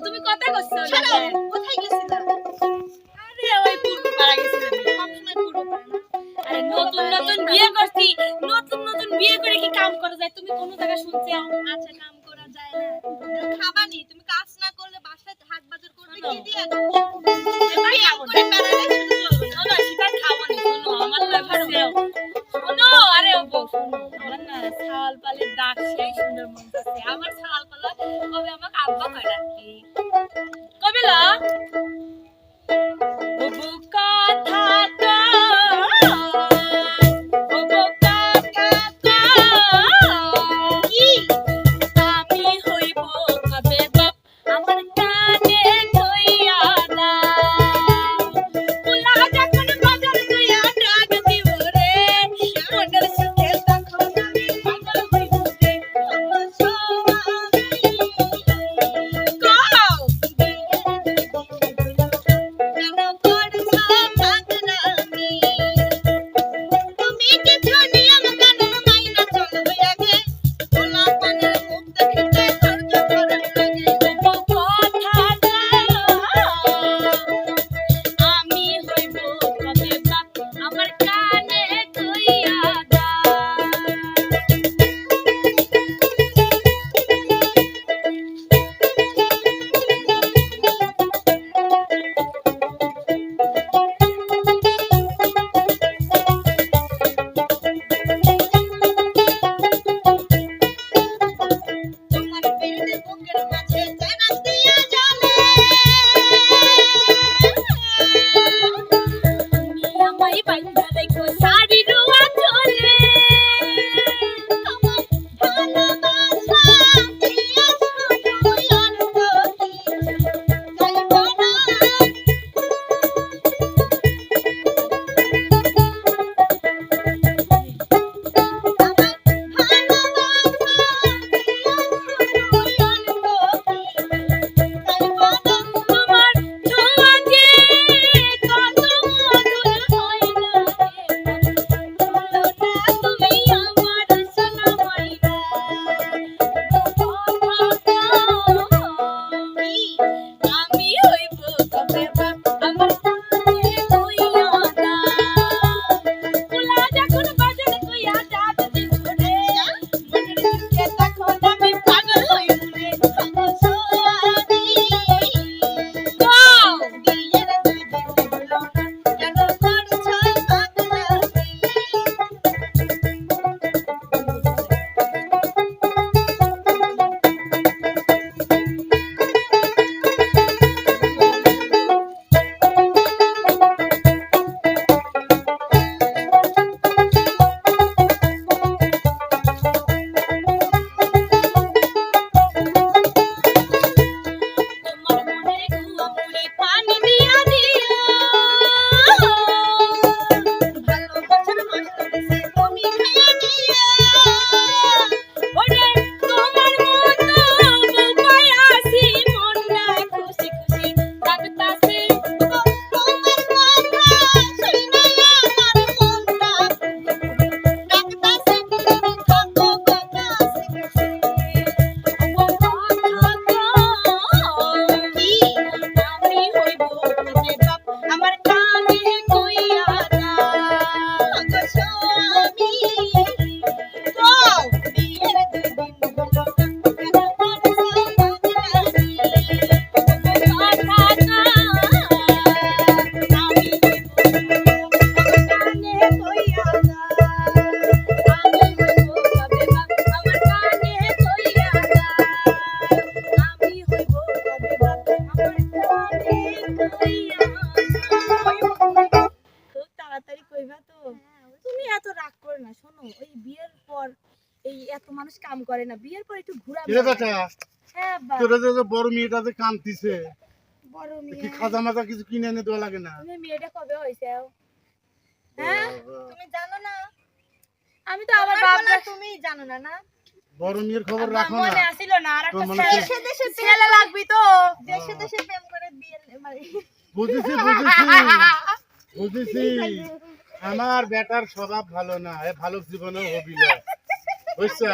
তুমি কথা কইছো শোনো, কোথায় গেছিলা? আরে ওই পূর্ব পাড়া গেছিলাম সবসময় পুরো পাড়া। আরে নতুন নতুন বিয়ে করছি নতুন নতুন বিয়ে করে কি কাম করা যায় তুমি কোন জায়গা শুনছো আচ্ছা, কাম করা যায় না। তুমি খাবানি, তুমি কাজ না করলে বাসায় হাট বাজার করতে কি দিয়ে দাও? এবার বিয়ে খাবো করে বেড়ালে শুধু চলবে না। শোনো সেটা খাবো না শোনো আমার লাগছে শোনো আরে ও বউ শোনো আমার না ছাল পালের দাগ সেই সুন্দর মন আছে আমার ছাল পালা কবে আমাকে আব্বা কয় ডাকি কবে লা ও বউ কথা ও বউ কথা কি? আমি হইব কবে বাপ আমার কানে কইয়া দাও পুলা যখন বাজার কইয়া ডাক দিব রে মনের সুখে তখন আমি পাগল হইব রে কও কেন করছো পাগলামি? তুমি কিছু নিয়ম কানুন মাইনা চলবে আগে। পোলা পানের মুখ দেখিতে ধৈর্য ধরে লাগে। আমি হইব কবে বাপ আমার কানে কইয়া দাও তোমার পেটে বুকের মাঝে জানাস দিয়া জ্বলে। তুমি আমায় বাইন্ধা রাখো শাড়ি রোয়া চলে আমার ভালোবাসা দিয়া শুধু অনুভূতি যাইব না। আমার ভালোবাসা দিয়া শুধু অনুভূতি যাইব না। তোমার ছোঁয়া যে কত মধুর হইলা বলো না তুমি আমার সোনা ময়না আমি হইব কবে বাপ আমার কানে কইয়া দাও পুলা যখন বাজার কইয়া ডাক দিব রে মনের সুখে তখন আমি পাগল হইব রে সোয়ারি কও বিয়ের দুই দিন হলো না, কেন করছো পাগলামি? তোমার মনে গুয়ামুড়ি পানি দিয়া দিও ভালোবাসার মাস্টার দিছে তুমি খাইয়া নিও। ওরে তোমার মতো বুকায় আসি মনটা খুশি খুশি থাকতাছে তোমার কথা শুইনা আমার মনটা ডাকতাছে, তুমি থাকো গো কাছে কাছে। ও কথা কি? আমি হইব কবে বাপ আমার কানে কইয়া দাও গো স্বামী, কও বিয়ের দুই দিন হলো না, কেন করছো পাগলামি? খুব তাড়াতাড়ি কইবা তো তুমি এত রাগ করো না শোনো ওই বিয়ের পর এই এত মানুষ কাম করে না বিয়ের পর একটু ঘোরা এ বেটা হ্যাঁ বা তোরা যে বড় মেয়েটা যে কাঁদতিছে বড় কি মেয়ে খাজা মাজা কিছু কিনে এনে দেওয়া লাগে না? তুমি মেয়েটা কবে হইছে হ্যাঁ তুমি জানো না? আমি তো আমার আমার বাপ বলা তুমি জানো না না? বড় মেয়ের খবর আমার রাখো মনে না। আসিল না আর একটা তোর মনে ছেলে দেশে দেশে ছেলে লাগবি তো দেশে দেশে প্রেম করে বিয়ে মানে বুঝেছি বুঝেছি আমার বেটার স্বভাব ভালো না, এ ভালো জীবনেও হবি না, বুঝছো?